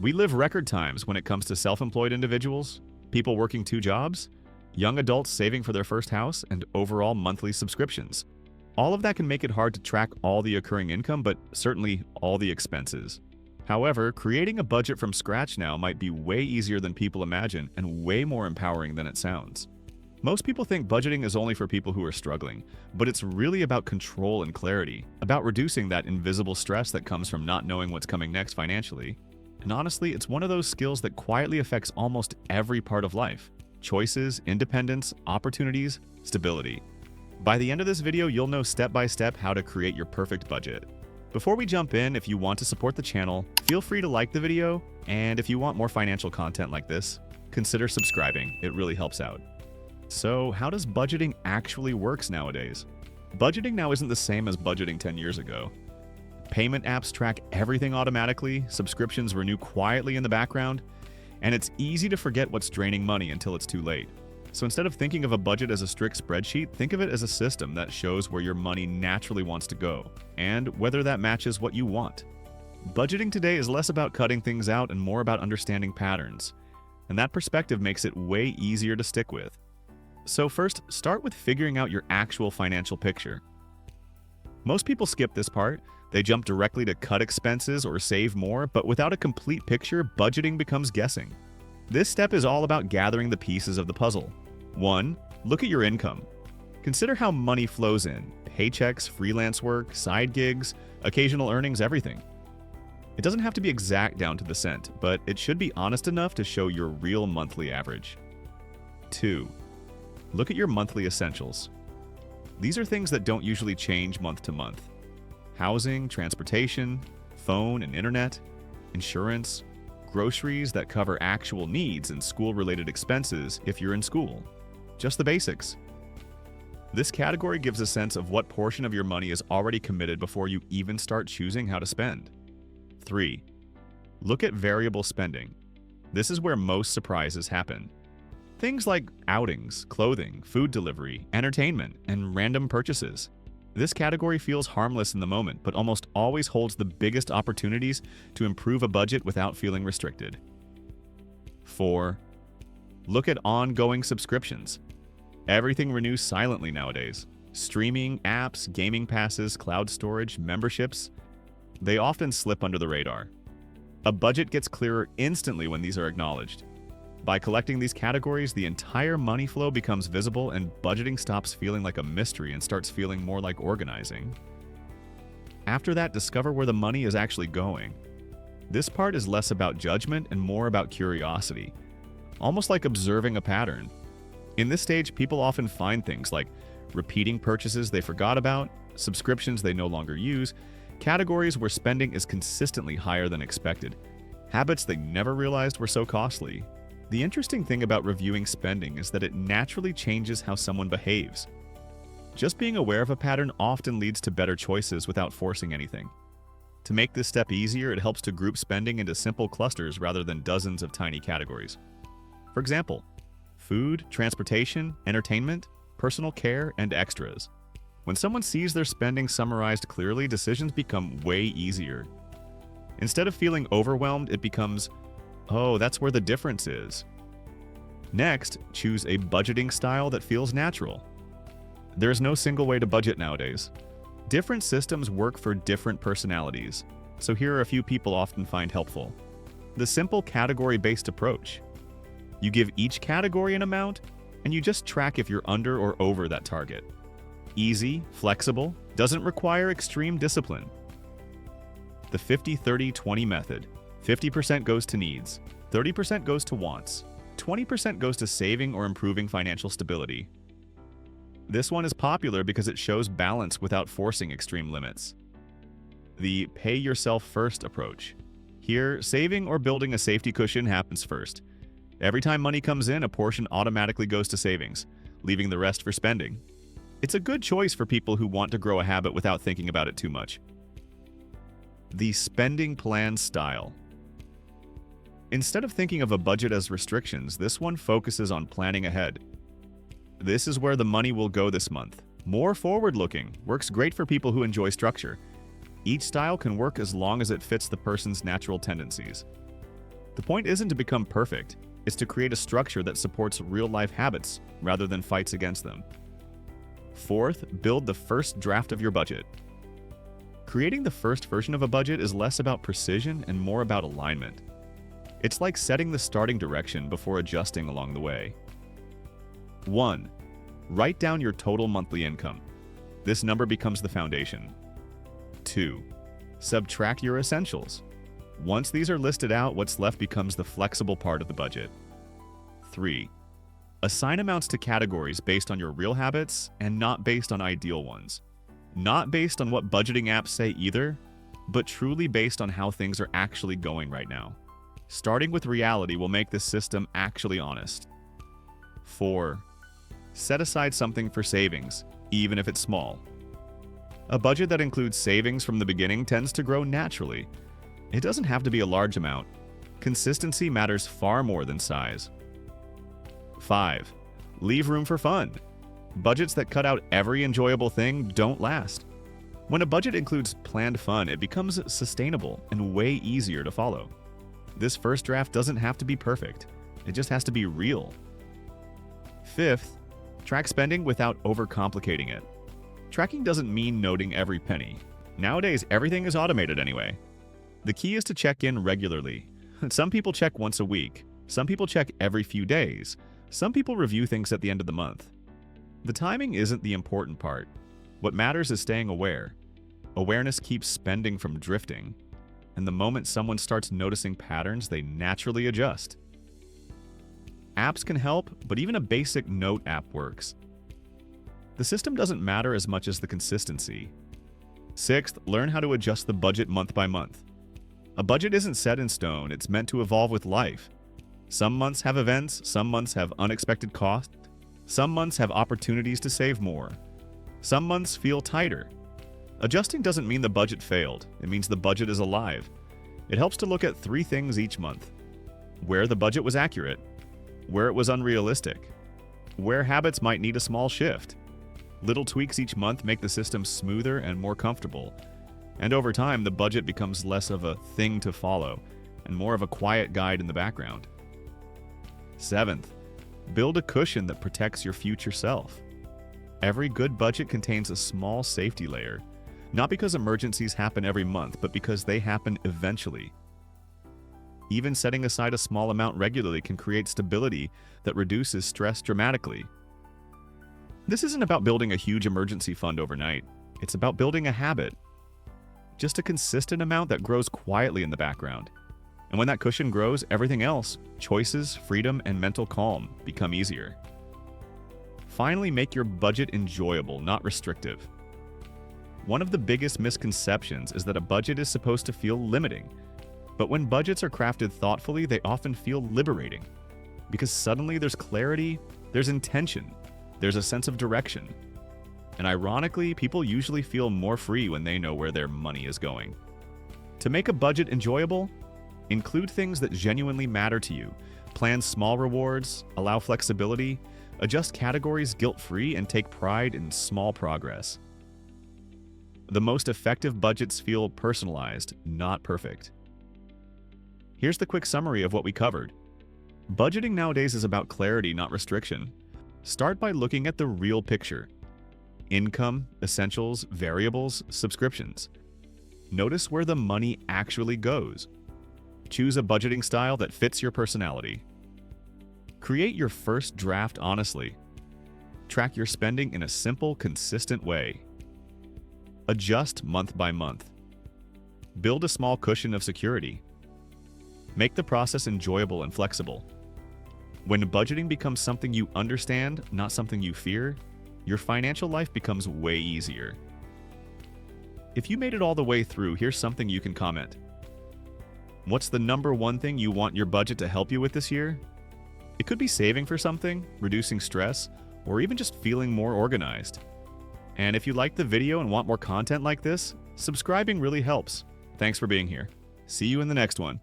We live record times when it comes to self-employed individuals, people working two jobs, young adults saving for their first house, and overall monthly subscriptions. All of that can make it hard to track all the occurring income, but certainly all the expenses. However, creating a budget from scratch now might be way easier than people imagine and way more empowering than it sounds. Most people think budgeting is only for people who are struggling, but it's really about control and clarity, about reducing that invisible stress that comes from not knowing what's coming next financially. And honestly, it's one of those skills that quietly affects almost every part of life: choices, independence, opportunities, stability. By the end of this video, you'll know step by step how to create your perfect budget. Before we jump in, if you want to support the channel, feel free to like the video, and if you want more financial content like this, consider subscribing. It really helps out. So, how does budgeting actually works nowadays? Budgeting now isn't the same as budgeting 10 years ago. Payment apps track everything automatically, subscriptions renew quietly in the background, and it's easy to forget what's draining money until it's too late. So instead of thinking of a budget as a strict spreadsheet, think of it as a system that shows where your money naturally wants to go, and whether that matches what you want. Budgeting today is less about cutting things out and more about understanding patterns, and that perspective makes it way easier to stick with. So first, start with figuring out your actual financial picture. Most people skip this part. They jump directly to cut expenses or save more, but without a complete picture, budgeting becomes guessing. This step is all about gathering the pieces of the puzzle. 1. Look at your income. Consider how money flows in: paychecks, freelance work, side gigs, occasional earnings, everything. It doesn't have to be exact down to the cent, but it should be honest enough to show your real monthly average. 2. Look at your monthly essentials. These are things that don't usually change month to month: housing, transportation, phone and internet, insurance, groceries that cover actual needs, and school-related expenses if you're in school. Just the basics. This category gives a sense of what portion of your money is already committed before you even start choosing how to spend. 3. Look at variable spending. This is where most surprises happen. Things like outings, clothing, food delivery, entertainment, and random purchases. This category feels harmless in the moment, but almost always holds the biggest opportunities to improve a budget without feeling restricted. 4. Look at ongoing subscriptions. Everything renews silently nowadays. Streaming, apps, gaming passes, cloud storage, memberships. They often slip under the radar. A budget gets clearer instantly when these are acknowledged. By collecting these categories, the entire money flow becomes visible, and budgeting stops feeling like a mystery and starts feeling more like organizing. After that, discover where the money is actually going. This part is less about judgment and more about curiosity, almost like observing a pattern. In this stage, people often find things like repeating purchases they forgot about, subscriptions they no longer use, categories where spending is consistently higher than expected, habits they never realized were so costly. The interesting thing about reviewing spending is that it naturally changes how someone behaves. Just being aware of a pattern often leads to better choices without forcing anything. To make this step easier, it helps to group spending into simple clusters rather than dozens of tiny categories. For example, food, transportation, entertainment, personal care, and extras. When someone sees their spending summarized clearly, decisions become way easier. Instead of feeling overwhelmed, it becomes, oh, that's where the difference is. Next, choose a budgeting style that feels natural. There's no single way to budget nowadays. Different systems work for different personalities, so here are a few people often find helpful. The simple category-based approach. You give each category an amount, and you just track if you're under or over that target. Easy, flexible, doesn't require extreme discipline. The 50-30-20 method. 50% goes to needs, 30% goes to wants, 20% goes to saving or improving financial stability. This one is popular because it shows balance without forcing extreme limits. The pay yourself first approach. Here, saving or building a safety cushion happens first. Every time money comes in, a portion automatically goes to savings, leaving the rest for spending. It's a good choice for people who want to grow a habit without thinking about it too much. The spending plan style. Instead of thinking of a budget as restrictions, this one focuses on planning ahead. This is where the money will go this month. More forward-looking, works great for people who enjoy structure. Each style can work as long as it fits the person's natural tendencies. The point isn't to become perfect, it's to create a structure that supports real-life habits rather than fights against them. Fourth, build the first draft of your budget. Creating the first version of a budget is less about precision and more about alignment. It's like setting the starting direction before adjusting along the way. 1. Write down your total monthly income. This number becomes the foundation. 2. Subtract your essentials. Once these are listed out, what's left becomes the flexible part of the budget. 3. Assign amounts to categories based on your real habits and not based on ideal ones. Not based on what budgeting apps say either, but truly based on how things are actually going right now. Starting with reality will make this system actually honest. 4. Set aside something for savings, even if it's small. A budget that includes savings from the beginning tends to grow naturally. It doesn't have to be a large amount. Consistency matters far more than size. 5. Leave room for fun. Budgets that cut out every enjoyable thing don't last. When a budget includes planned fun, it becomes sustainable and way easier to follow. This first draft doesn't have to be perfect. It just has to be real. 5th, track spending without overcomplicating it. Tracking doesn't mean noting every penny. Nowadays, everything is automated anyway. The key is to check in regularly. Some people check once a week. Some people check every few days. Some people review things at the end of the month. The timing isn't the important part. What matters is staying aware. Awareness keeps spending from drifting. And the moment someone starts noticing patterns, they naturally adjust. Apps can help, but even a basic note app works. The system doesn't matter as much as the consistency. 6th, learn how to adjust the budget month by month. A budget isn't set in stone, it's meant to evolve with life. Some months have events, some months have unexpected costs, some months have opportunities to save more. Some months feel tighter. Adjusting doesn't mean the budget failed, it means the budget is alive. It helps to look at 3 things each month: where the budget was accurate, where it was unrealistic, where habits might need a small shift. Little tweaks each month make the system smoother and more comfortable. And over time, the budget becomes less of a thing to follow and more of a quiet guide in the background. 7th, build a cushion that protects your future self. Every good budget contains a small safety layer, not because emergencies happen every month, but because they happen eventually. Even setting aside a small amount regularly can create stability that reduces stress dramatically. This isn't about building a huge emergency fund overnight. It's about building a habit. Just a consistent amount that grows quietly in the background. And when that cushion grows, everything else, choices, freedom, and mental calm, become easier. Finally, make your budget enjoyable, not restrictive. One of the biggest misconceptions is that a budget is supposed to feel limiting. But when budgets are crafted thoughtfully, they often feel liberating. Because suddenly there's clarity, there's intention, there's a sense of direction. And ironically, people usually feel more free when they know where their money is going. To make a budget enjoyable, include things that genuinely matter to you. Plan small rewards, allow flexibility, adjust categories guilt-free, and take pride in small progress. The most effective budgets feel personalized, not perfect. Here's the quick summary of what we covered. Budgeting nowadays is about clarity, not restriction. Start by looking at the real picture. Income, essentials, variables, subscriptions. Notice where the money actually goes. Choose a budgeting style that fits your personality. Create your first draft honestly. Track your spending in a simple, consistent way. Adjust month by month. Build a small cushion of security. Make the process enjoyable and flexible. When budgeting becomes something you understand, not something you fear, your financial life becomes way easier. If you made it all the way through, here's something you can comment. What's the number one thing you want your budget to help you with this year? It could be saving for something, reducing stress, or even just feeling more organized. And if you liked the video and want more content like this, subscribing really helps. Thanks for being here. See you in the next one.